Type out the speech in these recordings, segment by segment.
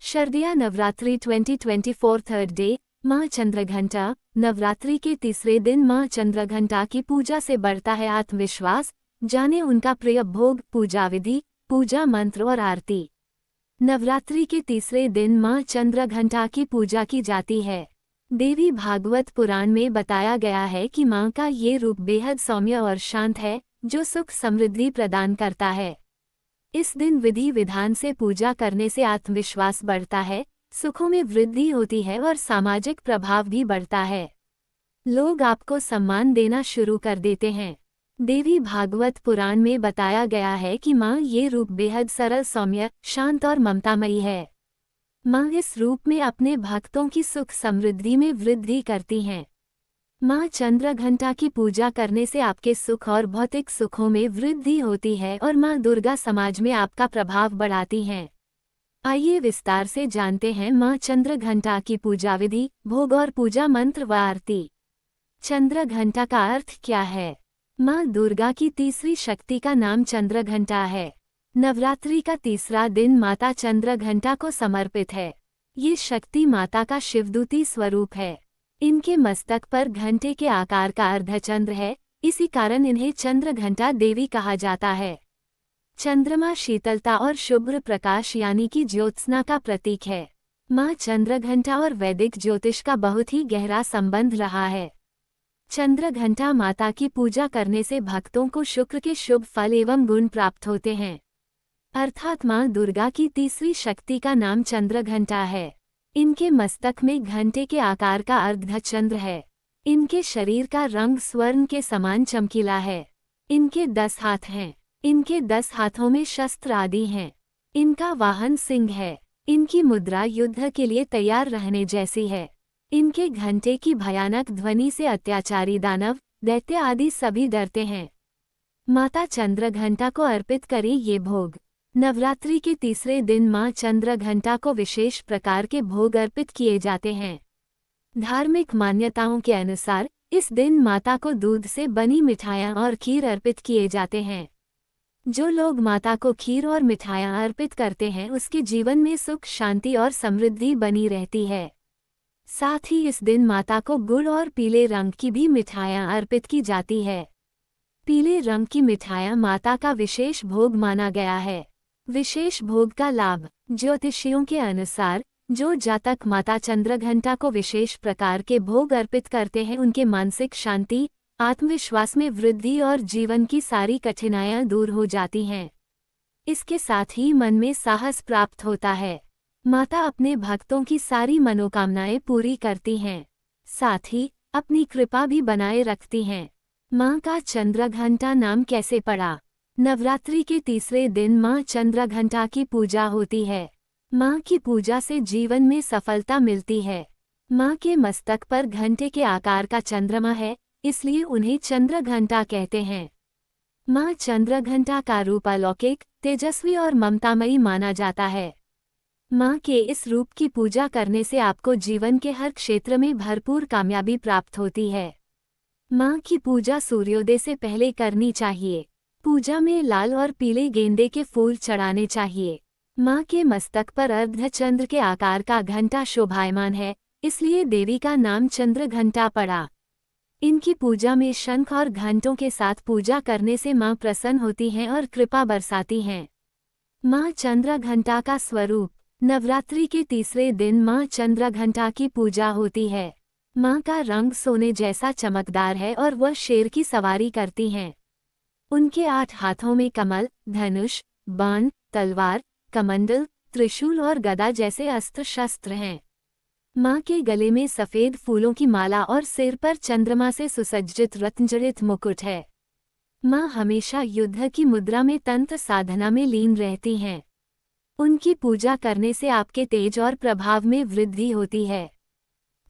शारदीय Navratri 2024 third day. माँ चंद्रघंटा। नवरात्रि के तीसरे दिन माँ चंद्रघंटा की पूजा से बढ़ता है आत्मविश्वास। जाने उनका प्रिय भोग, पूजा विधि, पूजा मंत्र और आरती। नवरात्रि के तीसरे दिन माँ चंद्रघंटा की पूजा की जाती है। देवी भागवत पुराण में बताया गया है कि माँ का ये रूप बेहद सौम्य और शांत है, जो सुख समृद्धि प्रदान करता है। इस दिन विधि विधान से पूजा करने से आत्मविश्वास बढ़ता है, सुखों में वृद्धि होती है और सामाजिक प्रभाव भी बढ़ता है। लोग आपको सम्मान देना शुरू कर देते हैं। देवी भागवत पुराण में बताया गया है कि माँ ये रूप बेहद सरल, सौम्य, शांत और ममतामयी है। माँ इस रूप में अपने भक्तों की सुख समृद्धि में वृद्धि करती हैं। माँ चंद्रघंटा की पूजा करने से आपके सुख और भौतिक सुखों में वृद्धि होती है और माँ दुर्गा समाज में आपका प्रभाव बढ़ाती हैं। आइए विस्तार से जानते हैं माँ चंद्रघंटा की पूजा विधि, भोग और पूजा मंत्र व आरती। चंद्रघंटा का अर्थ क्या है? माँ दुर्गा की तीसरी शक्ति का नाम चंद्रघंटा है। नवरात्रि का तीसरा दिन माता चंद्रघंटा को समर्पित है। ये शक्ति माता का शिवदूती स्वरूप है। इनके मस्तक पर घंटे के आकार का अर्धचंद्र है, इसी कारण इन्हें चंद्रघंटा देवी कहा जाता है। चंद्रमा शीतलता और शुभ्र प्रकाश यानी कि ज्योत्सना का प्रतीक है। माँ चंद्रघंटा और वैदिक ज्योतिष का बहुत ही गहरा संबंध रहा है। चंद्रघंटा माता की पूजा करने से भक्तों को शुक्र के शुभ फल एवं गुण प्राप्त होते हैं। अर्थात माँ दुर्गा की तीसरी शक्ति का नाम चंद्रघंटा है। इनके मस्तक में घंटे के आकार का अर्धचंद्र है। इनके शरीर का रंग स्वर्ण के समान चमकीला है। इनके 10 हाथ हैं। इनके 10 हाथों में शस्त्र आदि हैं। इनका वाहन सिंह है। इनकी मुद्रा युद्ध के लिए तैयार रहने जैसी है। इनके घंटे की भयानक ध्वनि से अत्याचारी दानव, दैत्य आदि सभी डरते हैं। माता चंद्रघंटा को अर्पित करें ये भोग। नवरात्रि के तीसरे दिन माँ चंद्रघंटा को विशेष प्रकार के भोग अर्पित किए जाते हैं। धार्मिक मान्यताओं के अनुसार इस दिन माता को दूध से बनी मिठाइयाँ और खीर अर्पित किए जाते हैं। जो लोग माता को खीर और मिठाइयाँ अर्पित करते हैं उसके जीवन में सुख, शांति और समृद्धि बनी रहती है। साथ ही इस दिन माता को गुड़ और पीले रंग की भी मिठाइयाँ अर्पित की जाती है। पीले रंग की मिठाइयाँ माता का विशेष भोग माना गया है। विशेष भोग का लाभ। ज्योतिषियों के अनुसार जो जातक माता चंद्रघंटा को विशेष प्रकार के भोग अर्पित करते हैं उनके मानसिक शांति, आत्मविश्वास में वृद्धि और जीवन की सारी कठिनाइयां दूर हो जाती हैं। इसके साथ ही मन में साहस प्राप्त होता है। माता अपने भक्तों की सारी मनोकामनाएं पूरी करती हैं। साथ ही अपनी कृपा भी बनाए रखती हैं। माँ का चंद्रघंटा नाम कैसे पड़ा? नवरात्रि के तीसरे दिन माँ चंद्रघंटा की पूजा होती है। माँ की पूजा से जीवन में सफलता मिलती है। माँ के मस्तक पर घंटे के आकार का चंद्रमा है, इसलिए उन्हें चंद्रघंटा कहते हैं। माँ चंद्रघंटा का रूप अलौकिक, तेजस्वी और ममतामयी माना जाता है। माँ के इस रूप की पूजा करने से आपको जीवन के हर क्षेत्र में भरपूर कामयाबी प्राप्त होती है। माँ की पूजा सूर्योदय से पहले करनी चाहिए। पूजा में लाल और पीले गेंदे के फूल चढ़ाने चाहिए। माँ के मस्तक पर अर्धचंद्र के आकार का घंटा शोभायमान है, इसलिए देवी का नाम चंद्रघंटा पड़ा। इनकी पूजा में शंख और घंटों के साथ पूजा करने से माँ प्रसन्न होती हैं और कृपा बरसाती हैं। माँ चंद्रघंटा का स्वरूप। नवरात्रि के तीसरे दिन माँ चंद्रघंटा की पूजा होती है। माँ का रंग सोने जैसा चमकदार है और वह शेर की सवारी करती हैं। उनके 8 हाथों में कमल, धनुष, बाण, तलवार, कमंडल, त्रिशूल और गदा जैसे अस्त्र शस्त्र हैं। माँ के गले में सफेद फूलों की माला और सिर पर चंद्रमा से सुसज्जित रत्नजड़ित मुकुट है। माँ हमेशा युद्ध की मुद्रा में तंत्र साधना में लीन रहती हैं। उनकी पूजा करने से आपके तेज और प्रभाव में वृद्धि होती है।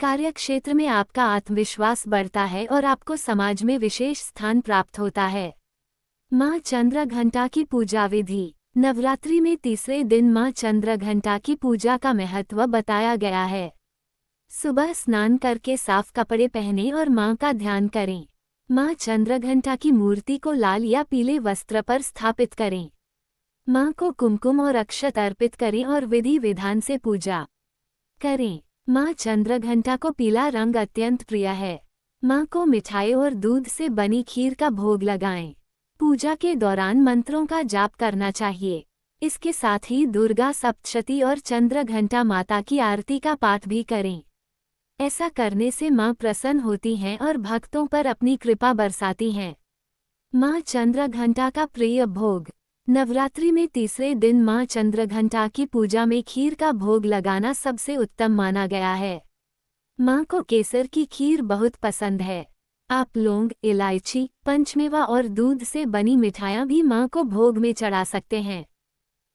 कार्यक्षेत्र में आपका आत्मविश्वास बढ़ता है और आपको समाज में विशेष स्थान प्राप्त होता है। माँ चंद्रघंटा की पूजा विधि। नवरात्रि में तीसरे दिन माँ चंद्रघंटा की पूजा का महत्व बताया गया है। सुबह स्नान करके साफ कपड़े पहने और माँ का ध्यान करें। माँ चंद्रघंटा की मूर्ति को लाल या पीले वस्त्र पर स्थापित करें। माँ को कुमकुम और अक्षत अर्पित करें और विधि विधान से पूजा करें। माँ चंद्रघंटा को पीला रंग अत्यंत प्रिय है। माँ को मिठाई और दूध से बनी खीर का भोग लगाएं। पूजा के दौरान मंत्रों का जाप करना चाहिए। इसके साथ ही दुर्गा सप्तशती और चंद्रघंटा माता की आरती का पाठ भी करें। ऐसा करने से माँ प्रसन्न होती हैं और भक्तों पर अपनी कृपा बरसाती हैं। माँ चंद्रघंटा का प्रिय भोग। नवरात्रि में तीसरे दिन माँ चंद्रघंटा की पूजा में खीर का भोग लगाना सबसे उत्तम माना गया है। माँ को केसर की खीर बहुत पसंद है। आप लौंग, इलायची, पंचमेवा और दूध से बनी मिठाइयाँ भी माँ को भोग में चढ़ा सकते हैं।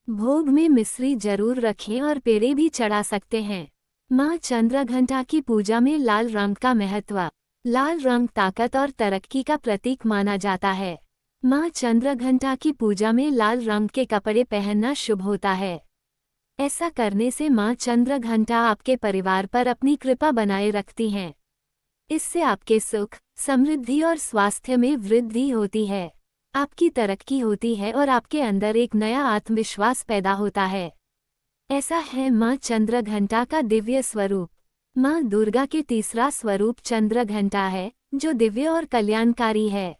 भोग में मिश्री जरूर रखें और पेड़े भी चढ़ा सकते हैं। माँ चंद्रघंटा की पूजा में लाल रंग का महत्व। लाल रंग ताकत और तरक्की का प्रतीक माना जाता है। माँ चंद्रघंटा की पूजा में लाल रंग के कपड़े पहनना शुभ होता है। ऐसा करने से माँ चंद्रघंटा आपके परिवार पर अपनी कृपा बनाए रखती हैं। इससे आपके सुख, समृद्धि और स्वास्थ्य में वृद्धि होती है। आपकी तरक्की होती है और आपके अंदर एक नया आत्मविश्वास पैदा होता है। ऐसा है माँ चंद्रघंटा का दिव्य स्वरूप। माँ दुर्गा के तीसरा स्वरूप चंद्रघंटा है, जो दिव्य और कल्याणकारी है।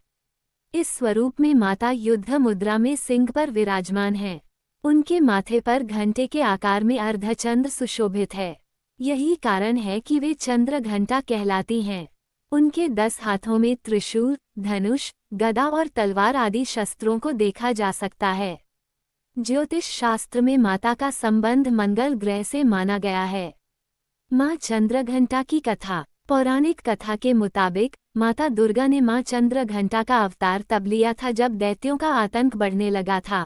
इस स्वरूप में माता युद्ध मुद्रा में सिंह पर विराजमान है। उनके माथे पर घंटे के आकार में अर्धचंद्र सुशोभित है। यही कारण है कि वे चंद्रघंटा कहलाती हैं। उनके 10 हाथों में त्रिशूल, धनुष, गदा और तलवार आदि शस्त्रों को देखा जा सकता है। ज्योतिष शास्त्र में माता का संबंध मंगल ग्रह से माना गया है। माँ चंद्रघंटा की कथा। पौराणिक कथा के मुताबिक माता दुर्गा ने माँ चंद्रघंटा का अवतार तब लिया था जब दैत्यों का आतंक बढ़ने लगा था।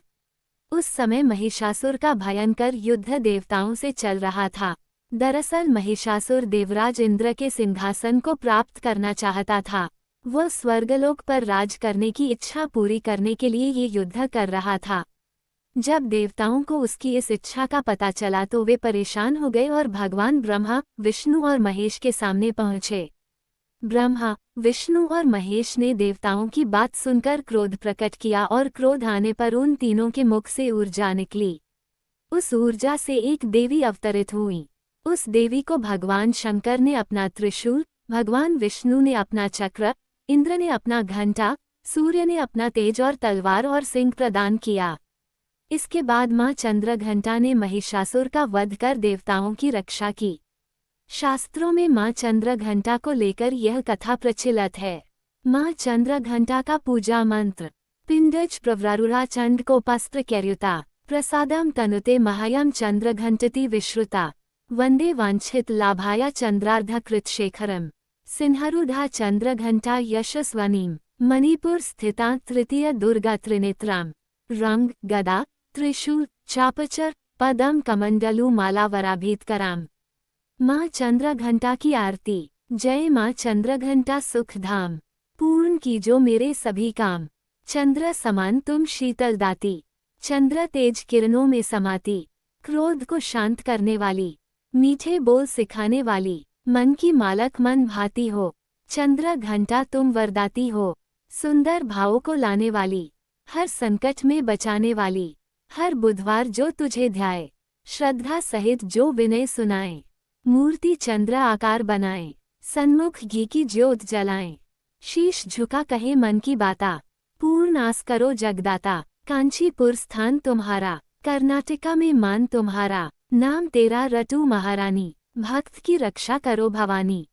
उस समय महिषासुर का भयंकर युद्ध देवताओं से चल रहा था। दरअसल महिषासुर देवराज इंद्र के सिंहासन को प्राप्त करना चाहता था। वह स्वर्गलोक पर राज करने की इच्छा पूरी करने के लिए ये युद्ध कर रहा था। जब देवताओं को उसकी इस इच्छा का पता चला तो वे परेशान हो गए और भगवान ब्रह्मा, विष्णु और महेश के सामने पहुंचे। ब्रह्मा, विष्णु और महेश ने देवताओं की बात सुनकर क्रोध प्रकट किया और क्रोध आने पर उन तीनों के मुख से ऊर्जा निकली। उस ऊर्जा से एक देवी अवतरित हुई। उस देवी को भगवान शंकर ने अपना त्रिशूल, भगवान विष्णु ने अपना चक्र, इंद्र ने अपना घंटा, सूर्य ने अपना तेज और तलवार और सिंह प्रदान किया। इसके बाद माँ चंद्रघंटा ने महिषासुर का वध कर देवताओं की रक्षा की। शास्त्रों में माँ चंद्रघंटा को लेकर यह कथा प्रचलित है। माँ चंद्रघंटा का पूजा मंत्र। पिंडज प्रवरारुरा चंड कोपास्त्र कैर्युता प्रसादम तनुते महायम चंद्रघंटति विश्रुता वंदे वांछित लाभाया चंद्रार्धकृत शेखरम सिंहरूढ़ा चंद्रघंटा यशस्वनीम मणिपुर स्थिता तृतीय दुर्गा त्रिनेत्राम रंग, गदा, त्रिशूल, चापचर, पदम कमंडलू मालावराभीतकराम। माँ चंद्रघंटा की आरती। जय माँ चंद्रघंटा सुख धाम, पूर्ण कीजो मेरे सभी काम। चंद्र समान तुम शीतल दाती, चंद्र तेज किरणों में समाती। क्रोध को शांत करने वाली, मीठे बोल सिखाने वाली, मन की मालक मन भाती हो। चंद्र घंटा तुम वरदाती हो, सुंदर भावों को लाने वाली, हर संकट में बचाने वाली। हर बुधवार जो तुझे ध्याए, श्रद्धा सहित जो विनय सुनाए। मूर्ति चंद्र आकार बनाए, सन्मुख घी की ज्योत जलाएं। शीश झुका कहे मन की बाता, पूर्ण आस करो जगदाता। कांचीपुर स्थान तुम्हारा, कर्नाटका में मान तुम्हारा। नाम तेरा रटू महारानी, भक्त की रक्षा करो भवानी।